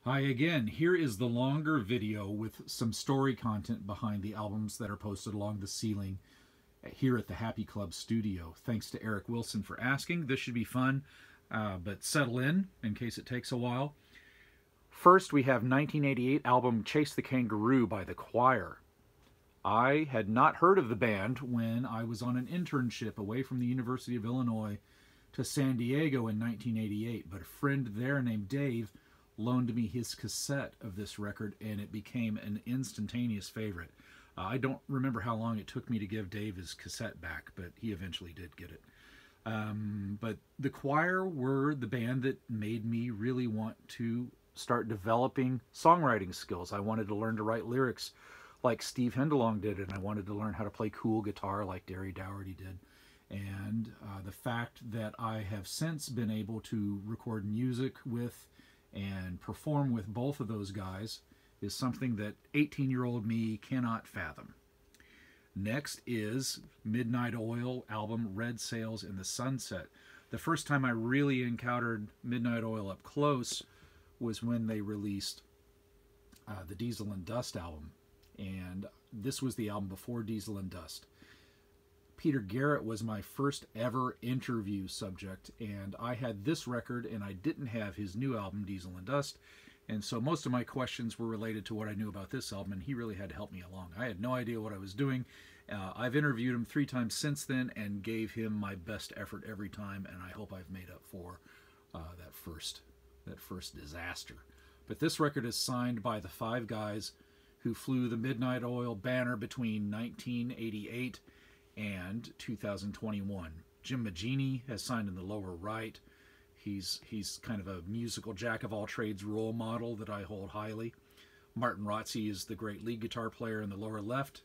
Hi again. Here is the longer video with some story content behind the albums that are posted along the ceiling here at the Happy Club studio. Thanks to Erick Wilson for asking. This should be fun, but settle in case it takes a while. First, we have 1988 album Chase the Kangaroo by The Choir. I had not heard of the band when I was on an internship away from the University of Illinois to San Diego in 1988, but a friend there named Dave loaned me his cassette of this record, and it became an instantaneous favorite. I don't remember how long it took me to give Dave his cassette back, but he eventually did get it. But The Choir were the band that made me really want to start developing songwriting skills. I wanted to learn to write lyrics like Steve Hindalong did, and I wanted to learn how to play cool guitar like Derry Dougherty did. And the fact that I have since been able to record music with and perform with both of those guys is something that 18-year-old me cannot fathom. Next is Midnight Oil album Red Sails in the Sunset. The first time I really encountered Midnight Oil up close was when they released the Diesel and Dust album, and this was the album before Diesel and Dust. Peter Garrett was my first ever interview subject, and I had this record and I didn't have his new album Diesel and Dust, and so most of my questions were related to what I knew about this album, and he really had to help me along. I had no idea what I was doing. I've interviewed him 3 times since then and gave him my best effort every time, and I hope I've made up for that first disaster. But this record is signed by the 5 guys who flew the Midnight Oil banner between 1988 and 2021. Jim Magini has signed in the lower right. He's kind of a musical jack-of-all-trades role model that I hold highly. Martin Rotze is the great lead guitar player in the lower left.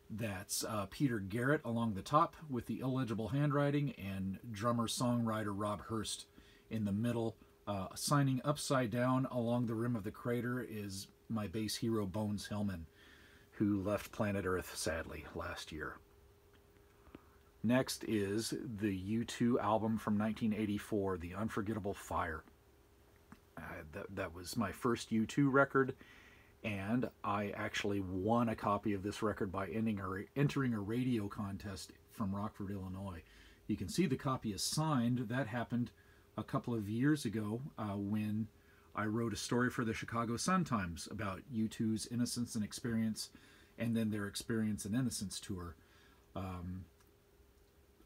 That's Peter Garrett along the top with the illegible handwriting, and drummer-songwriter Rob Hurst in the middle. Signing upside down along the rim of the crater is my bass hero Bones Hillman, who left planet Earth sadly last year. Next is the U2 album from 1984, The Unforgettable Fire. That was my first U2 record, and I actually won a copy of this record by entering a radio contest from Rockford, Illinois. You can see the copy is signed. That happened a couple of years ago when I wrote a story for the Chicago Sun-Times about U2's Innocence and Experience, and then their Experience and Innocence tour.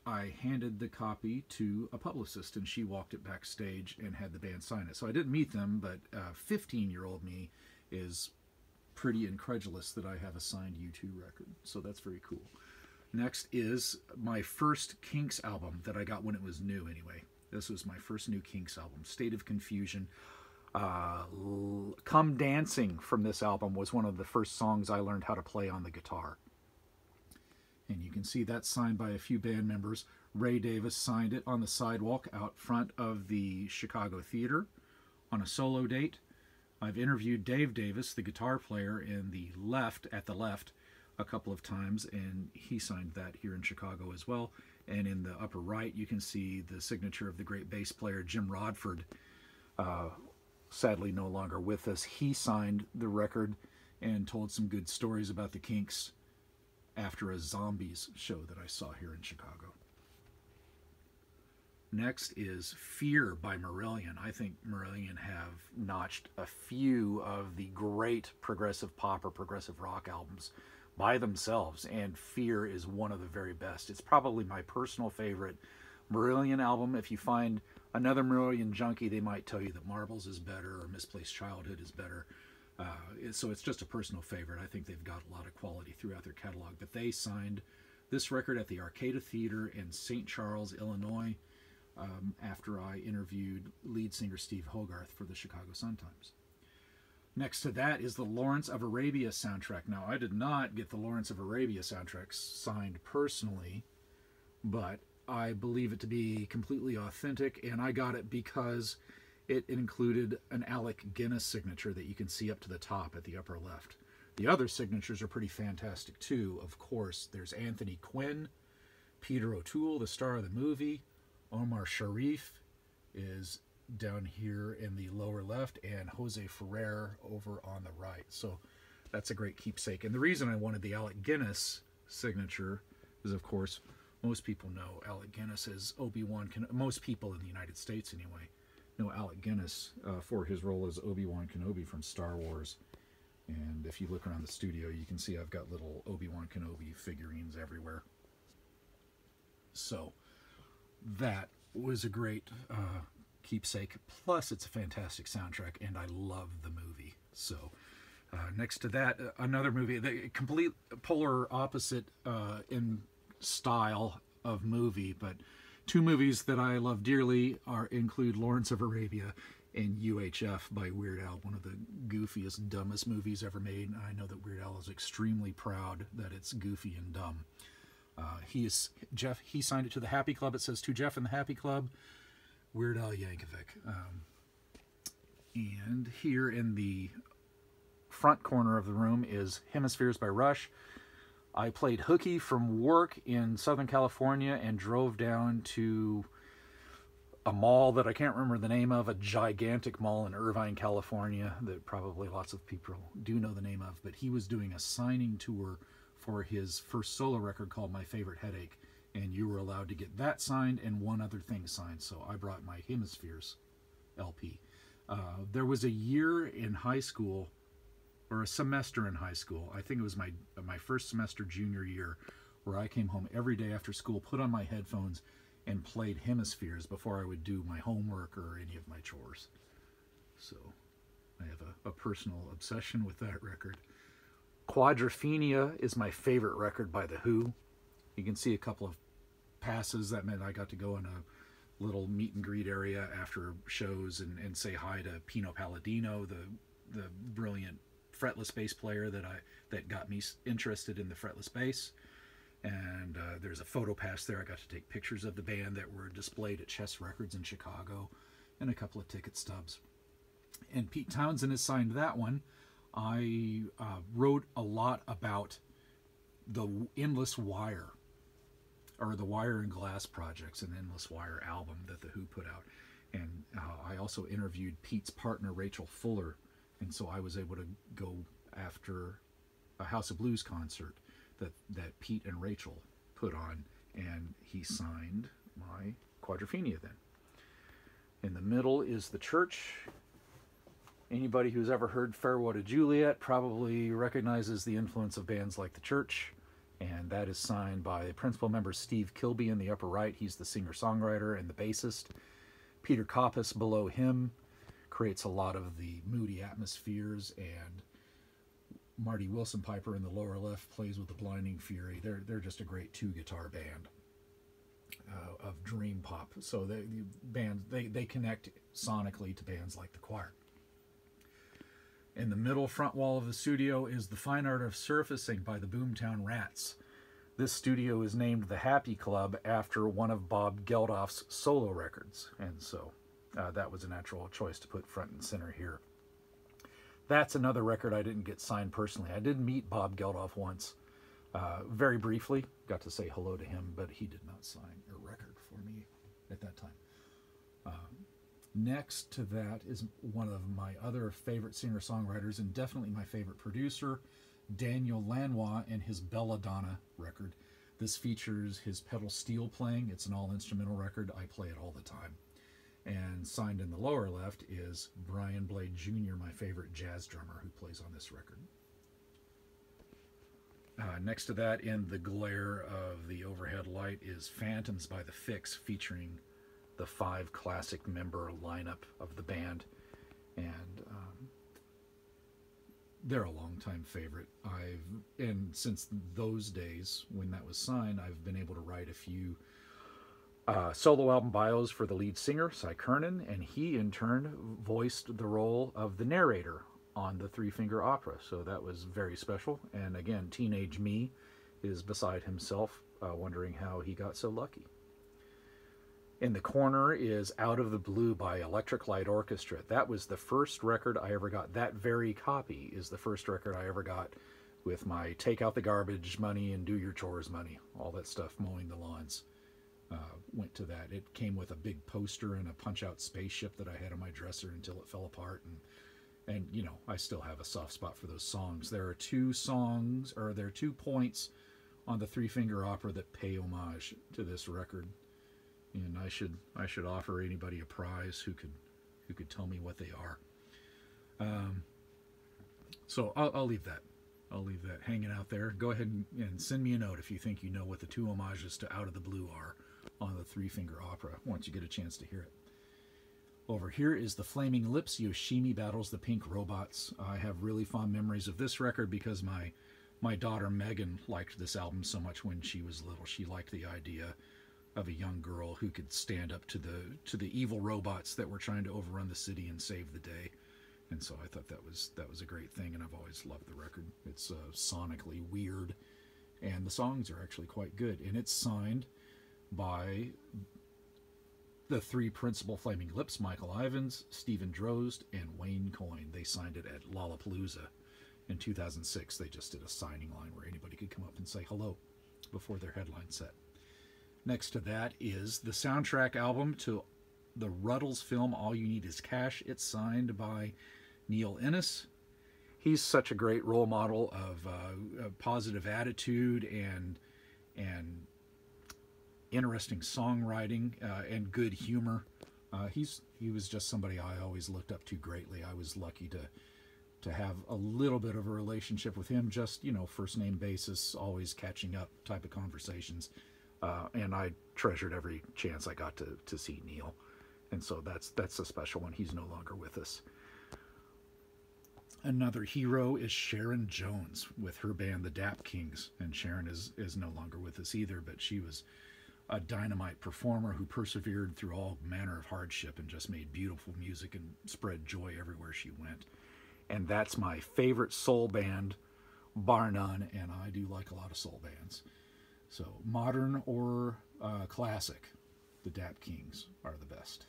I handed the copy to a publicist, and she walked it backstage and had the band sign it. So I didn't meet them, but 15-year-old me is pretty incredulous that I have a signed U2 record. So that's very cool. Next is my first Kinks album that I got when it was new anyway. This was my first new Kinks album, State of Confusion. Come Dancing from this album was one of the first songs I learned how to play on the guitar. And you can see that's signed by a few band members. Ray Davis signed it on the sidewalk out front of the Chicago Theater on a solo date. I've interviewed Dave Davis, the guitar player at the left, a couple of times, and he signed that here in Chicago as well. And in the upper right, you can see the signature of the great bass player Jim Rodford, sadly no longer with us. He signed the record and told some good stories about the Kinks after a Zombies show that I saw here in Chicago. Next is Fear by Marillion. I think Marillion have notched a few of the great progressive pop or progressive rock albums by themselves, and Fear is one of the very best. It's probably my personal favorite Marillion album. If you find another Marillion junkie, they might tell you that Marbles is better or Misplaced Childhood is better. So it's just a personal favorite. I think they've got a lot of quality throughout their catalog. But they signed this record at the Arcada Theater in St. Charles, Illinois, after I interviewed lead singer Steve Hogarth for the Chicago Sun-Times. Next to that is the Lawrence of Arabia soundtrack. Now, I did not get the Lawrence of Arabia soundtrack signed personally, but I believe it to be completely authentic, and I got it because it included an Alec Guinness signature that you can see up to the top at the upper left. The other signatures are pretty fantastic too. Of course, there's Anthony Quinn, Peter O'Toole, the star of the movie. Omar Sharif is down here in the lower left, and Jose Ferrer over on the right. So that's a great keepsake. And the reason I wanted the Alec Guinness signature is, of course, most people know Alec Guinness as Obi-Wan Kenobi. Most people in the United States, anyway, know Alec Guinness for his role as Obi-Wan Kenobi from Star Wars. And if you look around the studio, you can see I've got little Obi-Wan Kenobi figurines everywhere. So that was a great keepsake. Plus, it's a fantastic soundtrack, and I love the movie. So next to that, another movie, the complete polar opposite in style of movie, but two movies that I love dearly include Lawrence of Arabia and UHF by Weird Al, one of the goofiest, dumbest movies ever made. I know that Weird Al is extremely proud that it's goofy and dumb. He signed it to the Happy Club. It says, "To Jeff and the Happy Club, Weird Al Yankovic." And here in the front corner of the room is Hemispheres by Rush. I played hooky from work in Southern California and drove down to a mall that I can't remember the name of, a gigantic mall in Irvine, California, that probably lots of people do know the name of, but he was doing a signing tour for his first solo record called My Favorite Headache, and you were allowed to get that signed and one other thing signed, so I brought my Hemispheres LP. There was a year in high school, or a semester in high school, I think it was my first semester junior year, where I came home every day after school, put on my headphones, and played Hemispheres before I would do my homework or any of my chores. So I have a personal obsession with that record. Quadrophenia is my favorite record by The Who. You can see a couple of passes. That meant I got to go in a little meet and greet area after shows and say hi to Pino Palladino, the brilliant fretless bass player that got me interested in the fretless bass. And there's a photo pass there. I got to take pictures of the band that were displayed at Chess Records in Chicago, and a couple of ticket stubs. And Pete Townsend has signed that one. I wrote a lot about the Endless Wire, or the Wire and Glass projects, an Endless Wire album that The Who put out. And I also interviewed Pete's partner, Rachel Fuller, and so I was able to go after a House of Blues concert that Pete and Rachel put on, and he signed my Quadrophenia then. In the middle is The Church. Anybody who's ever heard Farewell to Juliet probably recognizes the influence of bands like The Church, and that is signed by principal member Steve Kilby in the upper right. He's the singer-songwriter and the bassist. Peter Koppas below him creates a lot of the moody atmospheres, and Marty Wilson Piper in the lower left plays with the Blinding Fury. They're just a great two-guitar band of dream pop. So they connect sonically to bands like The Choir. In the middle front wall of the studio is The Fine Art of Surfacing by the Boomtown Rats. This studio is named the Happy Club after one of Bob Geldof's solo records, and so that was a natural choice to put front and center here. That's another record I didn't get signed personally. I did meet Bob Geldof once, very briefly. Got to say hello to him, but he did not sign a record for me at that time. Next to that is one of my other favorite singer-songwriters and definitely my favorite producer, Daniel Lanois, and his Belladonna record. This features his pedal steel playing. It's an all-instrumental record. I play it all the time. And signed in the lower left is Brian Blade Jr., my favorite jazz drummer, who plays on this record. Next to that, in the glare of the overhead light, is Phantoms by the Fix, featuring the 5 classic member lineup of the band. And they're a longtime favorite. And since those days, when that was signed, I've been able to write a few solo album bios for the lead singer, Cy Kernan, and he in turn voiced the role of the narrator on the Threefinger Opera, so that was very special. And again, teenage me is beside himself, wondering how he got so lucky. In the corner is Out of the Blue by Electric Light Orchestra. That was the first record I ever got. That very copy is the first record I ever got with my take out the garbage money and do your chores money, all that stuff, mowing the lawns. went to that. It came with a big poster and a punch-out spaceship that I had on my dresser until it fell apart, and you know, I still have a soft spot for those songs. There are two points on the Threefinger Opera that pay homage to this record, and I should offer anybody a prize who could tell me what they are. So I'll leave that. I'll leave that hanging out there. Go ahead and send me a note if you think you know what the two homages to Out of the Blue are on the Threefinger Opera once you get a chance to hear it. Over here is the Flaming Lips, Yoshimi Battles the Pink Robots. I have really fond memories of this record because my daughter Megan liked this album so much when she was little. She liked the idea of a young girl who could stand up to the evil robots that were trying to overrun the city and save the day. And so I thought that was a great thing, and I've always loved the record. It's sonically weird, and the songs are actually quite good. And it's signed by the three principal Flaming Lips: Michael Ivins, Stephen Drozd, and Wayne Coyne. They signed it at Lollapalooza in 2006. They just did a signing line where anybody could come up and say hello before their headline set. Next to that is the soundtrack album to the Ruddles film All You Need Is Cash. It's signed by Neil Innes. He's such a great role model of a positive attitude and interesting songwriting and good humor. He was just somebody I always looked up to greatly. I was lucky to have a little bit of a relationship with him, just, you know, first name basis, always catching up type of conversations. And I treasured every chance I got to see Neil. And so that's a special one. He's no longer with us. Another hero is Sharon Jones with her band, the Dap Kings. And Sharon is no longer with us either, but she was a dynamite performer who persevered through all manner of hardship and just made beautiful music and spread joy everywhere she went. And that's my favorite soul band, bar none, and I do like a lot of soul bands. So modern or classic, the Dap Kings are the best.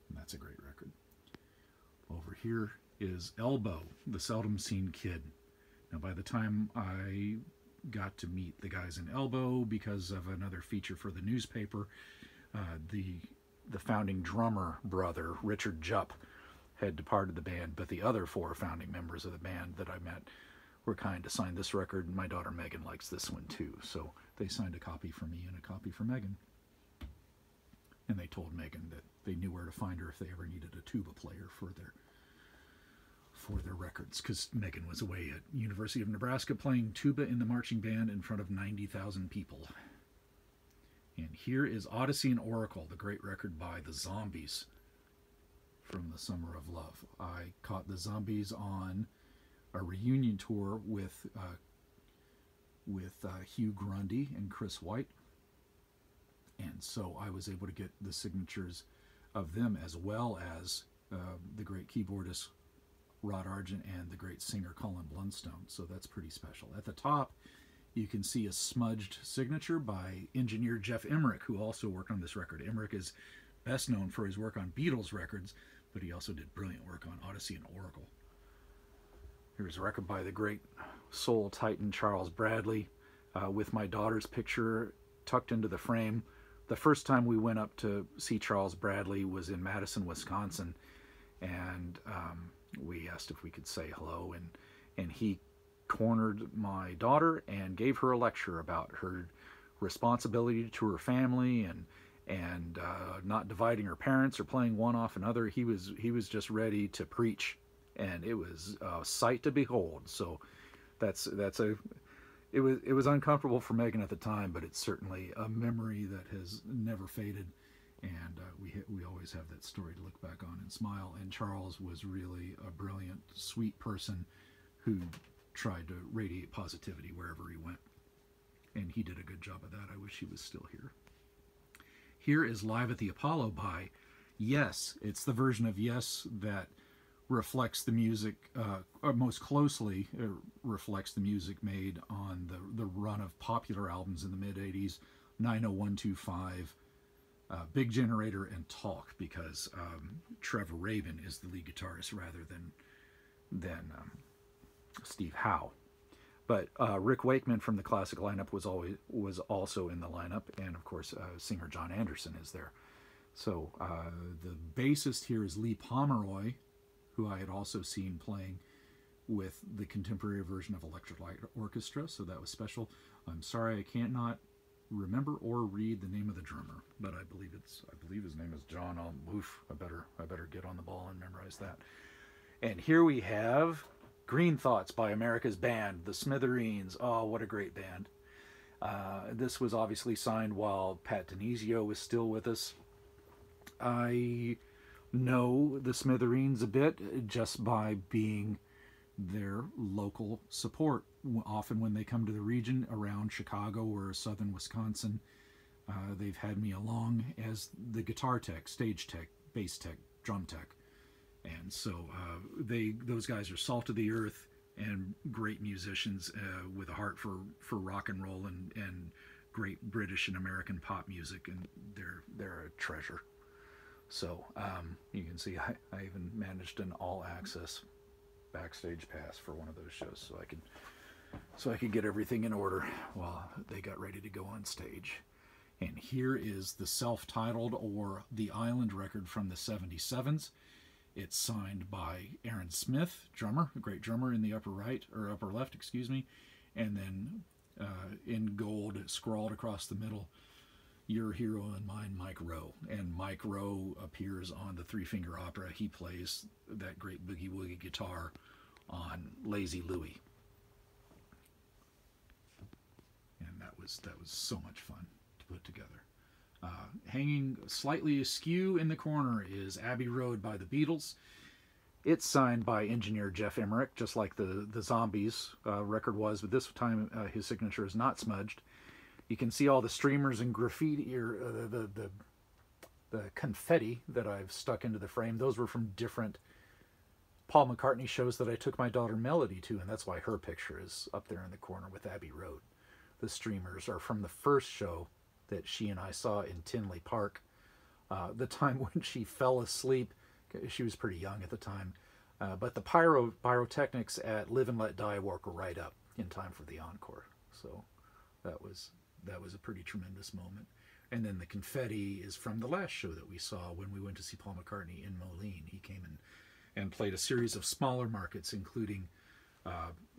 And that's a great record. Over here is Elbow, the Seldom Seen Kid. Now, by the time I got to meet the guys in Elbow, because of another feature for the newspaper, the founding drummer brother, Richard Jupp, had departed the band, but the other four founding members of the band that I met were kind to sign this record. My daughter Megan likes this one too, so they signed a copy for me and a copy for Megan. And they told Megan that they knew where to find her if they ever needed a tuba player for their records, because Megan was away at University of Nebraska playing tuba in the marching band in front of 90,000 people. And here is Odyssey and Oracle, the great record by the Zombies from the Summer of Love. I caught the Zombies on a reunion tour with Hugh Grundy and Chris White, and so I was able to get the signatures of them, as well as the great keyboardist Rod Argent and the great singer Colin Blunstone. So that's pretty special. At the top, you can see a smudged signature by engineer Jeff Emmerich, who also worked on this record. Emmerich is best known for his work on Beatles records, but he also did brilliant work on Odyssey and Oracle. Here's a record by the great soul titan Charles Bradley, with my daughter's picture tucked into the frame. The first time we went up to see Charles Bradley was in Madison, Wisconsin, and we asked if we could say hello, and he cornered my daughter and gave her a lecture about her responsibility to her family and not dividing her parents or playing one off another. He was just ready to preach, and it was a sight to behold. So it was uncomfortable for Megan at the time, but it's certainly a memory that has never faded, and we always have that story to look back on and smile. And Charles was really a brilliant, sweet person who tried to radiate positivity wherever he went, and he did a good job of that. I wish he was still here. Here is Live at the Apollo by Yes. It's the version of Yes that reflects the music, or most closely reflects the music made on the run of popular albums in the mid-'80s, 90125, Big Generator, and Talk, because Trevor Rabin is the lead guitarist rather than Steve Howe. But Rick Wakeman from the classic lineup was also in the lineup, and of course singer John Anderson is there. So the bassist here is Lee Pomeroy, who I had also seen playing with the contemporary version of Electric Light Orchestra, so that was special. I'm sorry I can't not remember or read the name of the drummer, but I believe his name is John. I better get on the ball and memorize that. And here we have Green Thoughts by America's Band, the Smithereens. Oh, what a great band. This was obviously signed while Pat Denizio was still with us. I know the Smithereens a bit just by being their local support. Often when they come to the region around Chicago or southern Wisconsin, they've had me along as the guitar tech, stage tech, bass tech, drum tech. And so those guys are salt of the earth and great musicians with a heart for rock and roll and great British and American pop music, and they're a treasure. So you can see I even managed an all-access backstage pass for one of those shows, so I could get everything in order while they got ready to go on stage. And here is the self-titled or The Island record from the 77s. It's signed by Aaron Smith, drummer, a great drummer in the upper right, or upper left, excuse me. And then in gold, scrawled across the middle, Your Hero and Mine, Mike Rowe. And Mike Rowe appears on the Threefinger Opera. He plays that great boogie-woogie guitar on Lazy Louie. And that was so much fun to put together. Hanging slightly askew in the corner is Abbey Road by the Beatles. It's signed by engineer Jeff Emmerich, just like the Zombies record was, but this time his signature is not smudged. You can see all the streamers and graffiti, or the confetti that I've stuck into the frame. Those were from different Paul McCartney shows that I took my daughter Melody to, and that's why her picture is up there in the corner with Abbey Road. The streamers are from the first show that she and I saw in Tinley Park. The time when she fell asleep. She was pretty young at the time. But the pyrotechnics at Live and Let Die woke her right up in time for the encore. So that was a pretty tremendous moment. And then the confetti is from the last show that we saw when we went to see Paul McCartney in Moline. He came in and played a series of smaller markets, including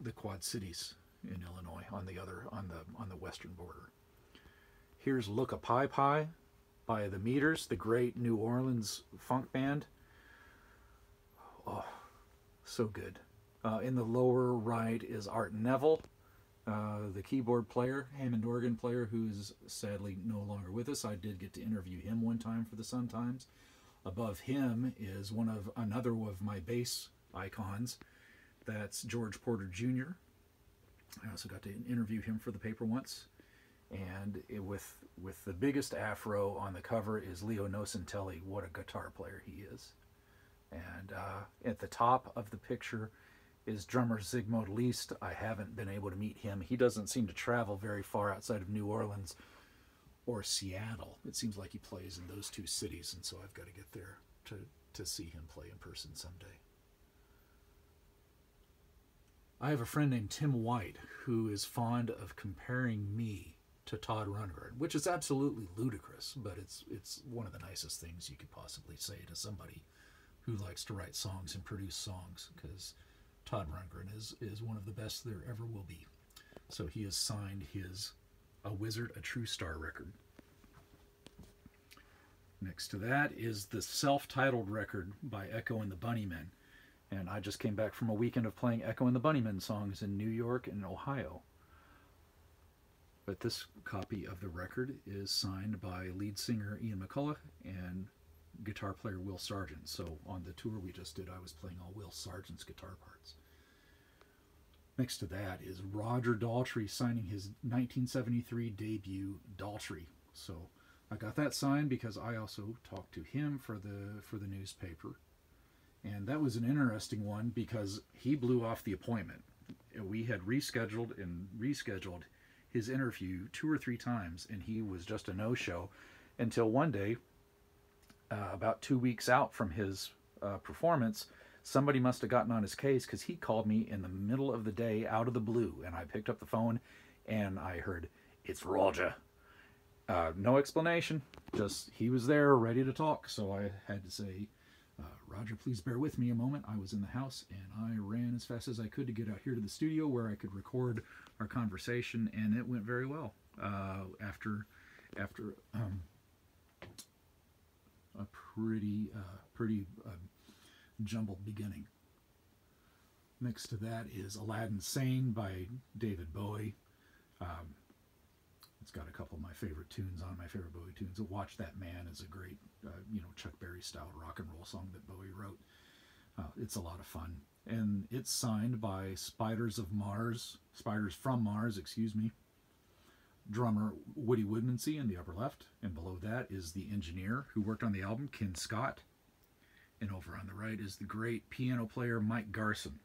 the Quad Cities in Illinois on the western border. Here's Look a Pie Pie by the Meters, the great New Orleans funk band. Oh, so good. In the lower right is Art Neville, the keyboard player, Hammond organ player, who's sadly no longer with us. I did get to interview him one time for the Sun Times. Above him is another of my bass icons. That's George Porter Jr. I also got to interview him for the paper once. And with the biggest afro on the cover is Leo Nocentelli. What a guitar player he is. And at the top of the picture is drummer Zygmunt Least. I haven't been able to meet him. He doesn't seem to travel very far outside of New Orleans or Seattle. It seems like he plays in those two cities, and so I've got to get there to see him play in person someday. I have a friend named Tim White who is fond of comparing me to Todd Rundgren, which is absolutely ludicrous, but it's one of the nicest things you could possibly say to somebody who likes to write songs and produce songs, because Todd Rundgren is one of the best there ever will be. So he has signed his A Wizard, a True Star record. Next to that is the self-titled record by Echo and the Bunnymen. And I just came back from a weekend of playing Echo and the Bunnymen songs in New York and Ohio. But this copy of the record is signed by lead singer Ian McCullough and guitar player Will Sargent. So on the tour we just did, I was playing all Will Sargent's guitar parts. Next to that is Roger Daltrey signing his 1973 debut Daltrey. So I got that signed because I also talked to him for the newspaper. And that was an interesting one because he blew off the appointment. We had rescheduled his interview 2 or 3 times, and he was just a no-show until one day, about 2 weeks out from his performance, Somebody must have gotten on his case, because he called me in the middle of the day out of the blue, and I picked up the phone and I heard, "It's Roger." No explanation, just he was there ready to talk. So I had to say, "Roger, please bear with me a moment." I was in the house and I ran as fast as I could to get out here to the studio where I could record our conversation, and it went very well. After a pretty jumbled beginning. Next to that is Aladdin Sane by David Bowie. It's got a couple of my favorite tunes on, my favorite Bowie tunes. Watch That Man is a great, Chuck Berry style rock and roll song that Bowie wrote. It's a lot of fun. And it's signed by Spiders from Mars, excuse me. Drummer Woody Woodmansey in the upper left. And below that is the engineer who worked on the album, Ken Scott. And over on the right is the great piano player Mike Garson.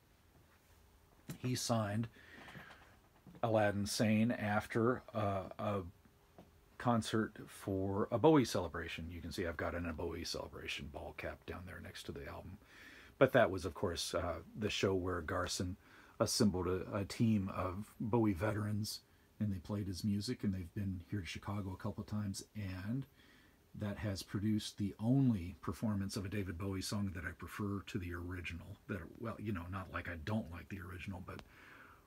He signed Aladdin Sane after a concert for a Bowie celebration. You can see I've got a Bowie celebration ball cap down there next to the album. But that was, of course, the show where Garson assembled a team of Bowie veterans, and they played his music, and they've been here to Chicago a couple of times, and that has produced the only performance of a David Bowie song that I prefer to the original. That, well, not like I don't like the original, but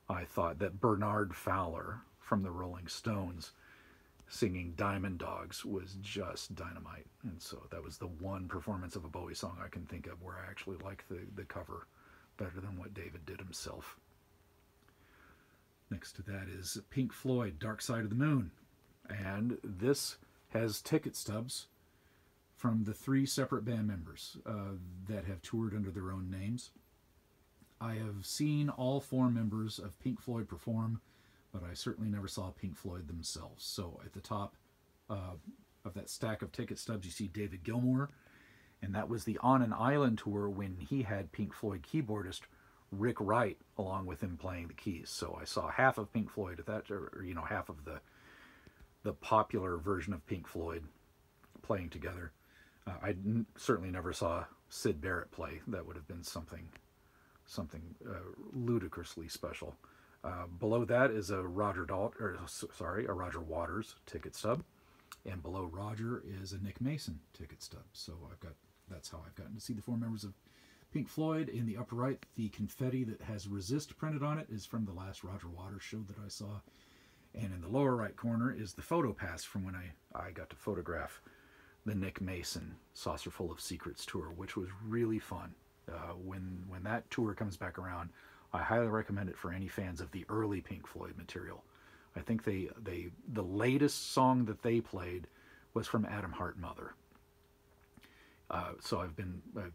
I thought that Bernard Fowler from the Rolling Stones singing Diamond Dogs was just dynamite. And so that was the one performance of a Bowie song I can think of where I actually like the cover better than what David did himself. Next to that is Pink Floyd, Dark Side of the Moon. And this has ticket stubs from the 3 separate band members that have toured under their own names. I have seen all 4 members of Pink Floyd perform, but I certainly never saw Pink Floyd themselves. So at the top of that stack of ticket stubs, you see David Gilmour, and that was the On an Island tour when he had Pink Floyd keyboardist Rick Wright along with him playing the keys. So I saw half of Pink Floyd at that, or half of the popular version of Pink Floyd playing together. I certainly never saw Syd Barrett play. That would have been something ludicrously special. Below that is a Roger Waters ticket stub, and below Roger is a Nick Mason ticket stub. So that's how I've gotten to see the 4 members of Pink Floyd. In the upper right, the confetti that has Resist printed on it is from the last Roger Waters show that I saw. And in the lower right corner is the photo pass from when I got to photograph the Nick Mason Saucerful of Secrets tour, which was really fun. When that tour comes back around, I highly recommend it for any fans of the early Pink Floyd material. I think the latest song that they played was from Adam Hart Mother. So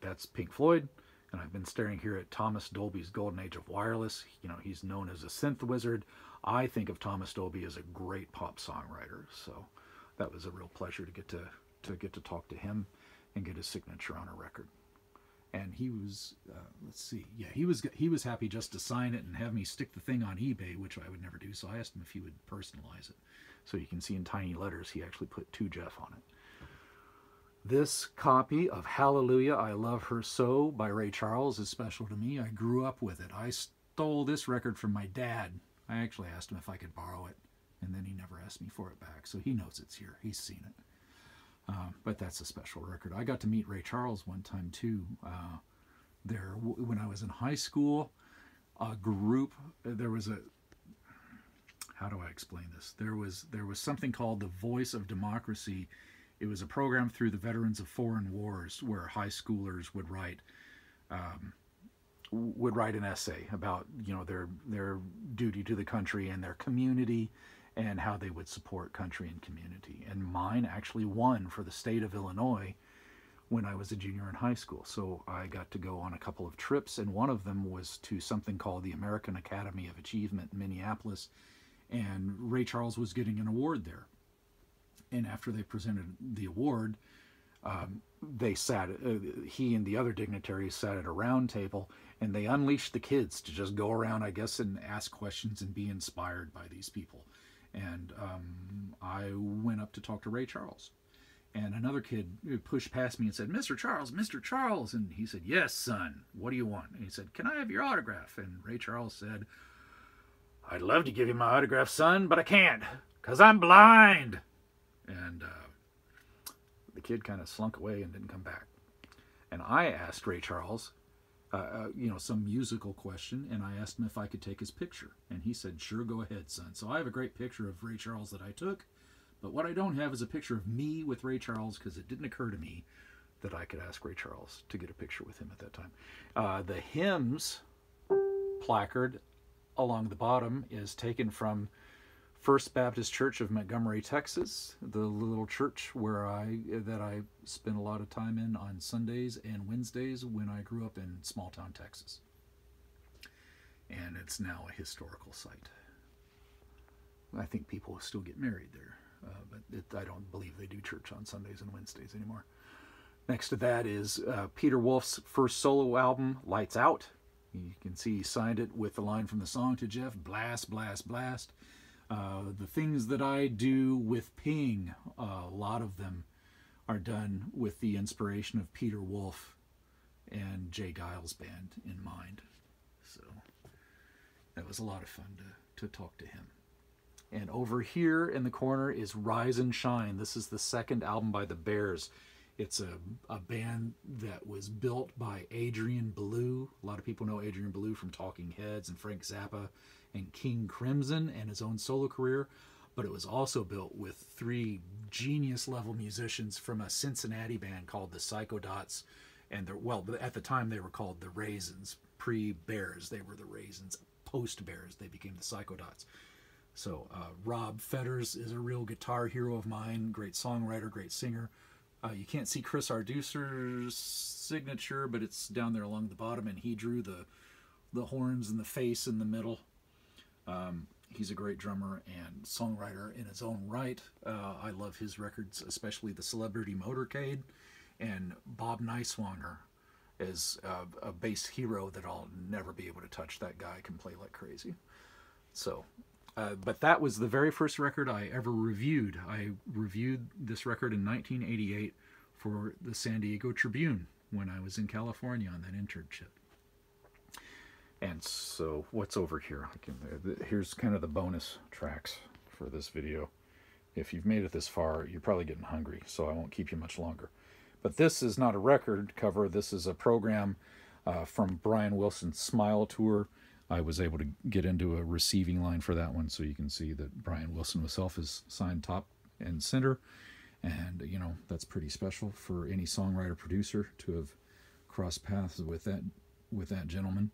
that's Pink Floyd, and I've been staring here at Thomas Dolby's Golden Age of Wireless. He's known as a synth wizard. I think of Thomas Dolby as a great pop songwriter, so that was a real pleasure to get to talk to him and get his signature on a record. And he was, he was happy just to sign it and have me stick the thing on eBay, which I would never do. So I asked him if he would personalize it. So you can see in tiny letters, he actually put "To Jeff" on it. This copy of Hallelujah, I Love Her So by Ray Charles is special to me. I grew up with it. I stole this record from my dad. I actually asked him if I could borrow it, and then he never asked me for it back. So he knows it's here. He's seen it. But that's a special record. I got to meet Ray Charles one time too. When I was in high school, there was how do I explain this? There was something called the Voice of Democracy. It was a program through the Veterans of Foreign Wars where high schoolers would write an essay about their duty to the country and their community, and how they would support country and community. And mine actually won for the state of Illinois when I was a junior in high school. So I got to go on a couple of trips, and one of them was to something called the American Academy of Achievement in Minneapolis, and Ray Charles was getting an award there. And after they presented the award, he and the other dignitaries sat at a round table, and they unleashed the kids to just go around, I guess, and ask questions and be inspired by these people. And I went up to talk to Ray Charles, And another kid pushed past me and said, Mr. Charles, Mr. Charles. And he said, yes, son, what do you want? And he said, can I have your autograph? And Ray Charles said, I'd love to give you my autograph, son, but I can't, because I'm blind. And the kid kind of slunk away and didn't come back. And I asked Ray Charles, some musical question, and I asked him if I could take his picture. And he said, sure, go ahead, son. So I have a great picture of Ray Charles that I took, but what I don't have is a picture of me with Ray Charles, because it didn't occur to me that I could ask Ray Charles to get a picture with him at that time. The hymns placard along the bottom is taken from First Baptist Church of Montgomery, Texas, the little church where I spent a lot of time in on Sundays and Wednesdays when I grew up in small town Texas. And it's now a historical site. I think people still get married there, but I don't believe they do church on Sundays and Wednesdays anymore. Next to that is Peter Wolf's first solo album, Lights Out. You can see he signed it with the line from the song to Jeff, blast, blast, blast. The things that I do with Ping, a lot of them are done with the inspiration of Peter Wolf and Jay Giles' band in mind. So that was a lot of fun to talk to him. And over here in the corner is Rise and Shine. This is the second album by the Bears. It's a band that was built by Adrian Belew. A lot of people know Adrian Belew from Talking Heads and Frank Zappa and King Crimson and his own solo career. But it was also built with 3 genius-level musicians from a Cincinnati band called the Psychodots. And at the time they were called the Raisins. Pre-Bears, they were the Raisins. Post-Bears, they became the Psychodots. So Rob Fetters is a real guitar hero of mine. Great songwriter, great singer. You can't see Chris Arducer's signature, but it's down there along the bottom, and he drew the horns and the face in the middle. He's a great drummer and songwriter in his own right. I love his records, especially the Celebrity Motorcade, and Bob Niswanger is a bass hero that I'll never be able to touch. That guy can play like crazy. So, but that was the very first record I ever reviewed. I reviewed this record in 1988 for the San Diego Tribune when I was in California on that internship. And so what's over here? Here's kind of the bonus tracks for this video. If you've made it this far, you're probably getting hungry, so I won't keep you much longer. But this is not a record cover. This is a program from Brian Wilson's Smile Tour. I was able to get into a receiving line for that one, so you can see that Brian Wilson himself is signed top and center. And, you know, that's pretty special for any songwriter-producer to have crossed paths with that gentleman.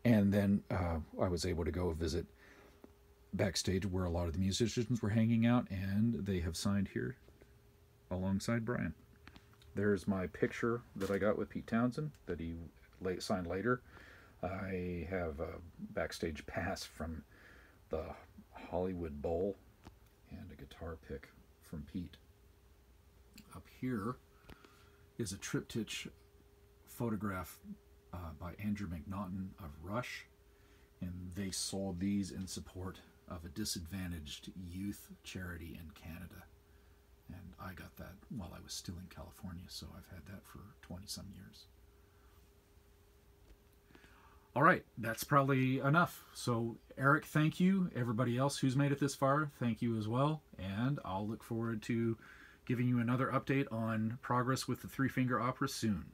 And then I was able to go visit backstage where a lot of the musicians were hanging out, and they have signed here alongside Brian. There's my picture that I got with Pete Townsend that he signed later. I have a backstage pass from the Hollywood Bowl and a guitar pick from Pete. Up here is a triptych photograph by Andrew McNaughton of Rush, and they sold these in support of a disadvantaged youth charity in Canada. And I got that while I was still in California, so I've had that for 20-some years. All right, that's probably enough. So, Eric, thank you. Everybody else who's made it this far, thank you as well. And I'll look forward to giving you another update on progress with the Threefinger Opera soon.